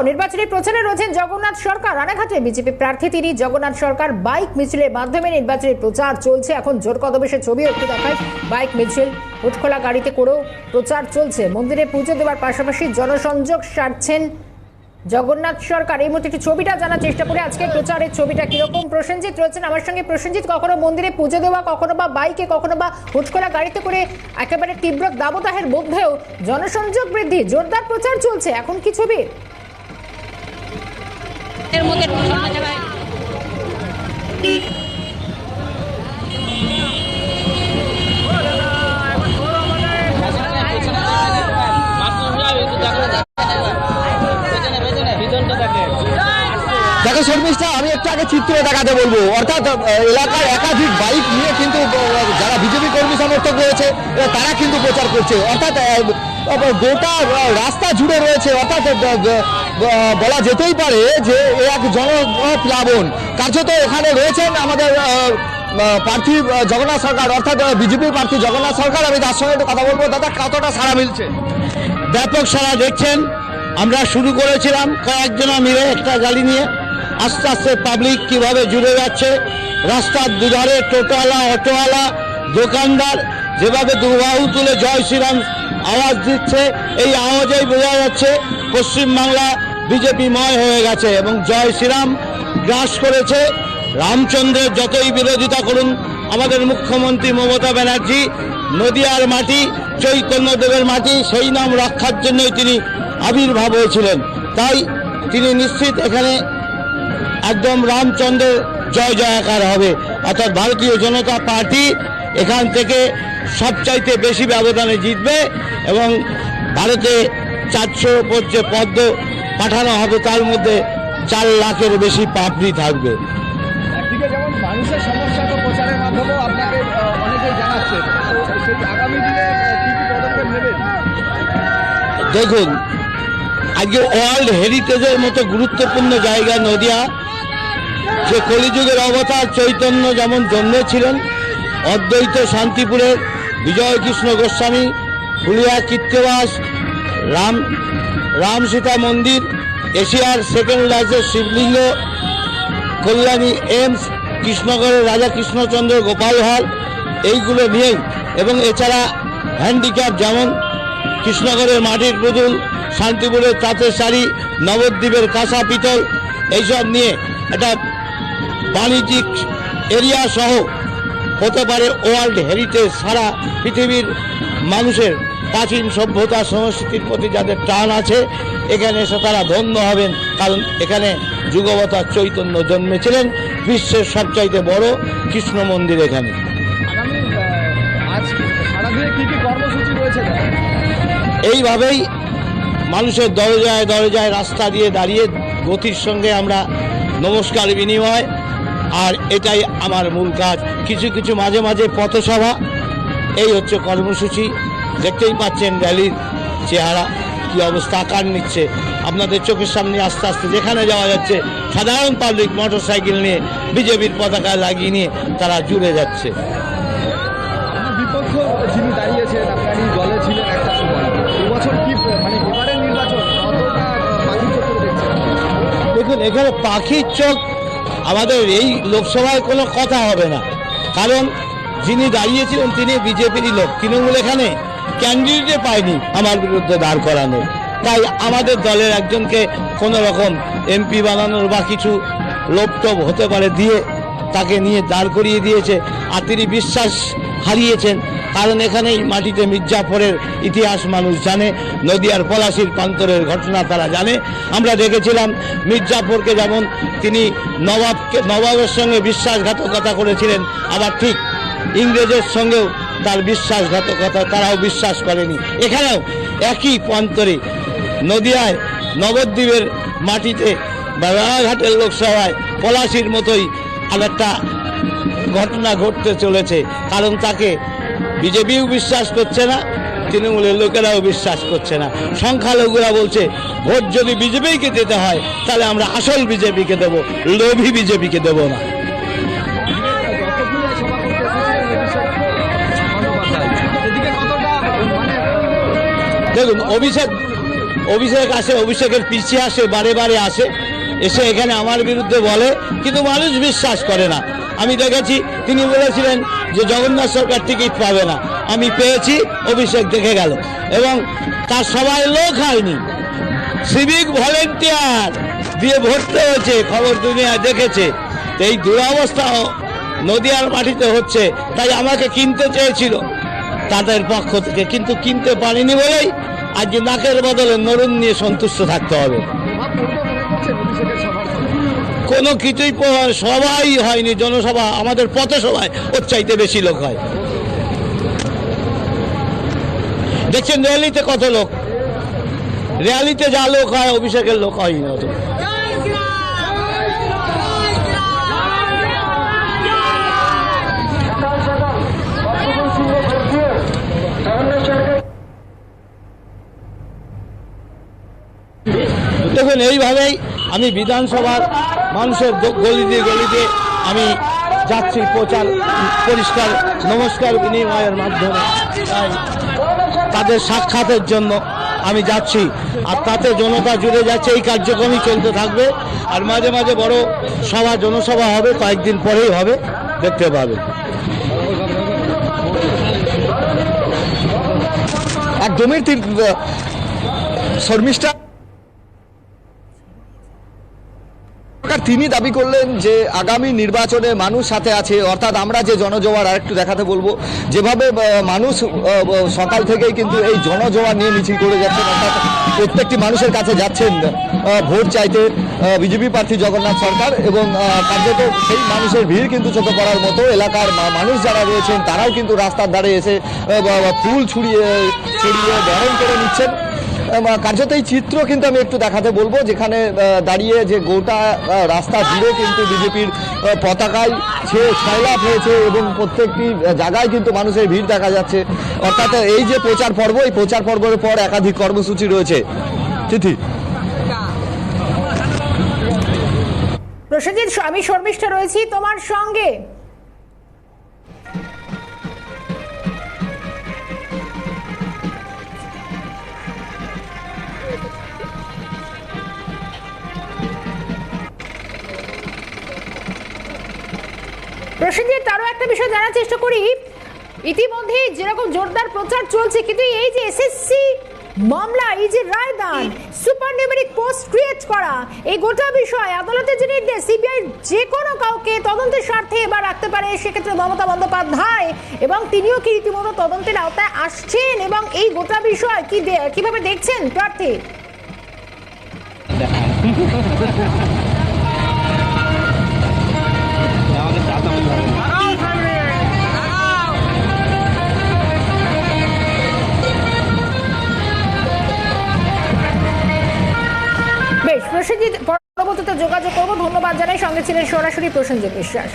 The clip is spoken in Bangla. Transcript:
নির্বাচনী প্রচারে রয়েছেন জগন্নাথ সরকার। রানাঘাটে বিজেপি প্রার্থী তিনি জগন্নাথ সরকার। বাইক মিছিলের মাধ্যমে নির্বাচনী প্রচার চলছে। এখন জোর কদমে সে ছবি একটু দেখায়। বাইক মিছিল, উৎখোলা গাড়িতে করেও প্রচার চলছে। মন্দিরে পুজো দেওয়ার পাশাপাশি জনসংযোগ সারছেন জগন্নাথ সরকার। এই মুহূর্তে একটু ছবিটা জানার চেষ্টা করে আজকে প্রচারের ছবিটা কিরকম। প্রসেনজিৎ রয়েছেন আমার সঙ্গে। প্রসেনজিৎ, কখনো মন্দিরে পুজো দেওয়া, কখনো বা বাইকে, কখনো বা উৎখোলা গাড়িতে করে একেবারে তীব্র দাবদাহের মধ্যেও জনসংযোগ বৃদ্ধি, জোরদার প্রচার চলছে। এখন কি ছবি? এর মধ্যে দেখো শর্মিষ্ঠা, আমি একটু আগে চিত্র দেখাতে বলবো। অর্থাৎ এলাকার একাধিক বাইক নিয়ে কিন্তু যারা বিজেপি কর্মী সমর্থক রয়েছে তারা কিন্তু প্রচার করছে। অর্থাৎ গোটা রাস্তা জুড়ে রয়েছে। অর্থাৎ বলা যেতেই পারে যে এক জনপ্লাবন। কার্যত এখানে রয়েছেন আমাদের প্রার্থী জগন্নাথ সরকার, অর্থাৎ বিজেপির প্রার্থী জগন্নাথ সরকার। আমি তার সঙ্গে একটু কথা বলবো। দাদা, কতটা সাড়া মিলছে? ব্যাপক সাড়া দেখছেন। আমরা শুরু করেছিলাম কয়েকজনা মিলে একটা গাড়ি নিয়ে, আস্তে আস্তে পাবলিক কিভাবে জুড়ে যাচ্ছে। রাস্তার দুধারে টোটোওয়ালা, অটোওয়ালা, দোকানদার যেভাবে দুবাহু তুলে জয় শ্রীরাম আওয়াজ দিচ্ছে, এই আওয়াজেই বোঝা যাচ্ছে পশ্চিমবাংলা বিজেপিময় হয়ে গেছে এবং জয় শ্রীরাম গ্রাস করেছে। রামচন্দ্রের যতই বিরোধিতা করুন আমাদের মুখ্যমন্ত্রী মমতা ব্যানার্জি, নদিয়ার মাটি চৈতন্যদেবের মাটি, সেই নাম রক্ষার জন্যই তিনি আবির্ভাব হয়েছিলেন। তাই তিনি নিশ্চিত এখানে একদম রামচন্দ্রের জয় জয়াকার হবে। অর্থাৎ ভারতীয় জনতা পার্টি এখান থেকে সবচাইতে বেশি ব্যবধানে জিতবে এবং ভারতে 400 উপর যে পদ্ম পাঠানো হবে তার মধ্যে 4 লাখের বেশি পাপড়ি থাকবে। একদিকে যেমন মানুষের সমস্যা তো প্রচারের মাধ্যমেও আপনাকে অনেকেই জানাচ্ছে, সেই আগামী দিনে কি কি পদক্ষেপ নেবেন? দেখুন, আজকে ওয়ার্ল্ড হেরিটেজের মতো গুরুত্বপূর্ণ জায়গা নদিয়া, যে কলিযুগের অবতার চৈতন্য যেমন জন্মেছিলেন, অদ্বৈত শান্তিপুরের বিজয় কৃষ্ণ গোস্বামী, ফুলিয়া কীর্তিবাস, রাম সীতা মন্দির, এশিয়ার সেকেন্ড লার্জেস্ট শিবলিঙ্গ, কল্যাণী এমস, কৃষ্ণগড়ের রাজা কৃষ্ণচন্দ্র গোপাল হল, এইগুলো নিয়েই এবং এছাড়া হ্যান্ডিক্যাপ যেমন কৃষ্ণগড়ের মাটির পুতুল, শান্তিপুরের তাঁতের শাড়ি, নবদ্বীপের কাঁসা পিতল, এইসব নিয়ে একটা বাণিজ্যিক এরিয়া সহ হতে পারে ওয়ার্ল্ড হেরিটেজ। সারা পৃথিবীর মানুষের প্রাচীন সভ্যতা সংস্কৃতির প্রতি যাদের টান আছে এখানে এসে তারা ধন্য হবেন, কারণ এখানে যুগবতার চৈতন্য জন্মেছিলেন। বিশ্বের সবচাইতে বড় কৃষ্ণ মন্দির এখানে। এইভাবেই মানুষের দরজায় দরজায় রাস্তা দিয়ে দাঁড়িয়ে গতির সঙ্গে আমরা নমস্কার বিনিময়, আর এটাই আমার মূল কাজ। কিছু কিছু মাঝে মাঝে পথসভা, এই হচ্ছে কর্মসূচি। দেখতেই পাচ্ছেন র্যালির চেহারা কি অবস্থা আকার নিচ্ছে আপনাদের চোখের সামনে। আস্তে আস্তে যেখানে যাওয়া যাচ্ছে সাধারণ পাবলিক মোটরসাইকেল নিয়ে বিজেপির পতাকা লাগিয়ে নিয়ে তারা জুড়ে যাচ্ছে। বিপক্ষ যিনি দাঁড়িয়েছেন, আপনারই দলে ছিলেন একটা সময়, এবছর কি মানে এবারের নির্বাচন কতটা পাখির চোখ দেখছেন? দেখুন, এখানে পাখির চোখ আমাদের এই লোকসভায় কোনো কথা হবে না, কারণ যিনি দাঁড়িয়েছিলেন তিনি বিজেপিরই লোক। তৃণমূল এখানে ক্যান্ডিডেটে পায়নি আমার বিরুদ্ধে দাঁড় করানো, তাই আমাদের দলের একজনকে কোনো রকম এমপি বানানোর বা কিছু লোকটোপ হতে পারে দিয়ে তাকে নিয়ে দাঁড় করিয়ে দিয়েছে। আর তিনি বিশ্বাস হারিয়েছেন, কারণ এখানেই মাটিতে মির্জাফরের ইতিহাস মানুষ জানে, নদিয়ার পলাশির প্রান্তরের ঘটনা তারা জানে। আমরা দেখেছিলাম মির্জাফরকে যেমন তিনি নবাবের সঙ্গে বিশ্বাসঘাতকতা করেছিলেন, আবার ঠিক ইংরেজের সঙ্গেও তার বিশ্বাসঘাতকতা তারাও বিশ্বাস করেনি। এখানেও একই প্রান্তরে নদিয়ায় নবদ্বীপের মাটিতে বা রানাঘাটের লোকসভায় পলাশির মতোই আরেকটা ঘটনা ঘটতে চলেছে, কারণ তাকে বিজেপিও বিশ্বাস করছে না, তৃণমূলের লোকেরাও বিশ্বাস করছে না। সংখ্যালঘুরা বলছে ভোট যদি বিজেপিকে দিতে হয় তাহলে আমরা আসল বিজেপিকে দেব, লোভী বিজেপিকে দেব না। দেখুন, অভিষেক অভিষেক আসে, অভিষেকের পিছিয়ে আসে, বারে বারে আসে, এসে এখানে আমার বিরুদ্ধে বলে, কিন্তু মানুষ বিশ্বাস করে না। আমি দেখেছি তিনি বলেছিলেন যে জগন্নাথ সরকার টিকিট পাবে না, আমি পেয়েছি, অভিষেক দেখে গেল, এবং তার সবাই লোক হয়নি, সিভিক ভলেন্টিয়ার দিয়ে ভর্তি হয়েছে, খবর দুনিয়া দেখেছে। এই দুরবস্থা নদিয়ার মাটিতে হচ্ছে, তাই আমাকে কিনতে চেয়েছিল তাদের পক্ষ থেকে, কিন্তু কিনতে পারিনি বলেই আজকে নাকের বদলে নরুন নিয়ে সন্তুষ্ট থাকতে হবে। কোনো কিছুই সবাই হয়নি, জনসভা আমাদের পথসভায় ওর চাইতে বেশি লোক হয়। দেখছেন র্যালিতে কত লোক, র্যালিতে যা লোক হয় অভিষেকের লোক হয়নি অত। দেখুন এইভাবেই আমি বিধানসভার মানুষের গলিতে গলিতে আমি যাচ্ছি প্রচার, পরিষ্কার নমস্কার বিনিময়ের মাধ্যমে তাদের সাক্ষাতের জন্য আমি যাচ্ছি, আর তাতে জনতা জুড়ে যাচ্ছে। এই কার্যক্রমই চলতে থাকবে, আর মাঝে মাঝে বড় সভা জনসভা হবে, কয়েকদিন পরেই হবে, দেখতে পাবে। একদমই শর্মিষ্ঠা তিনি দাবি করলেন যে আগামী নির্বাচনে মানুষ সাথে আছে, অর্থাৎ আমরা যে জনজোয়ার আরেকটু দেখাতে বলবো, যেভাবে মানুষ সকাল থেকেই কিন্তু এই জনজোয়ার নিয়ে মিছিল করে যাচ্ছেন, অর্থাৎ প্রত্যেকটি মানুষের কাছে যাচ্ছেন ভোট চাইতে বিজেপি প্রার্থী জগন্নাথ সরকার, এবং কার্যত সেই মানুষের ভিড় কিন্তু চোখে পড়ার মতো। এলাকার মানুষ যারা রয়েছেন তারাও কিন্তু রাস্তার ধারে এসে ফুল ছড়িয়ে বরণ করে নিচ্ছেন। কার্যত এই চিত্র কিন্তু আমি একটু দেখাতে বলবো, যেখানে দাঁড়িয়ে যে গোটা রাস্তা জুড়ে কিন্তু বিজেপির পতাকায় সে সয়লাভ হয়েছে, এবং প্রত্যেকটি জায়গায় কিন্তু মানুষের ভিড় দেখা যাচ্ছে। অর্থাৎ এই যে প্রচার পর্ব, এই প্রচার পর্বের পর একাধিক কর্মসূচি রয়েছে। তিথি, প্রসেনজিৎ, আমি শর্মিষ্ঠা রয়েছি তোমার সঙ্গে। প্রসেনজিৎ, আরো একটা বিষয় জানার চেষ্টা করি, ইতিমধ্যে যেরকম জোরদার প্রচার চলছে, কিন্তু এই যে এসএসসি মামলা, এই যে রায়দান, সুপার নিউমেরিক পোস্ট ক্রিয়েট করা, এই গোটা বিষয় আদালতের যে নির্দেশ, সিবিআই যে কোনো কাউকে তদন্তের স্বার্থে এবার রাখতে পারে, সেক্ষেত্রে মমতা বন্দ্যোপাধ্যায়, এবং তিনিও কি রীতিমতো তদন্তের আওতায় আসছেন, এবং এই গোটা বিষয় কিভাবে দেখছেন প্রার্থী? বেশ প্রসেনজিৎ, পরবর্তীতে যোগাযোগ করবো। ধন্যবাদ জানাই, সঙ্গে ছিলেন সরাসরি প্রসেনজিৎ বিশ্বাস।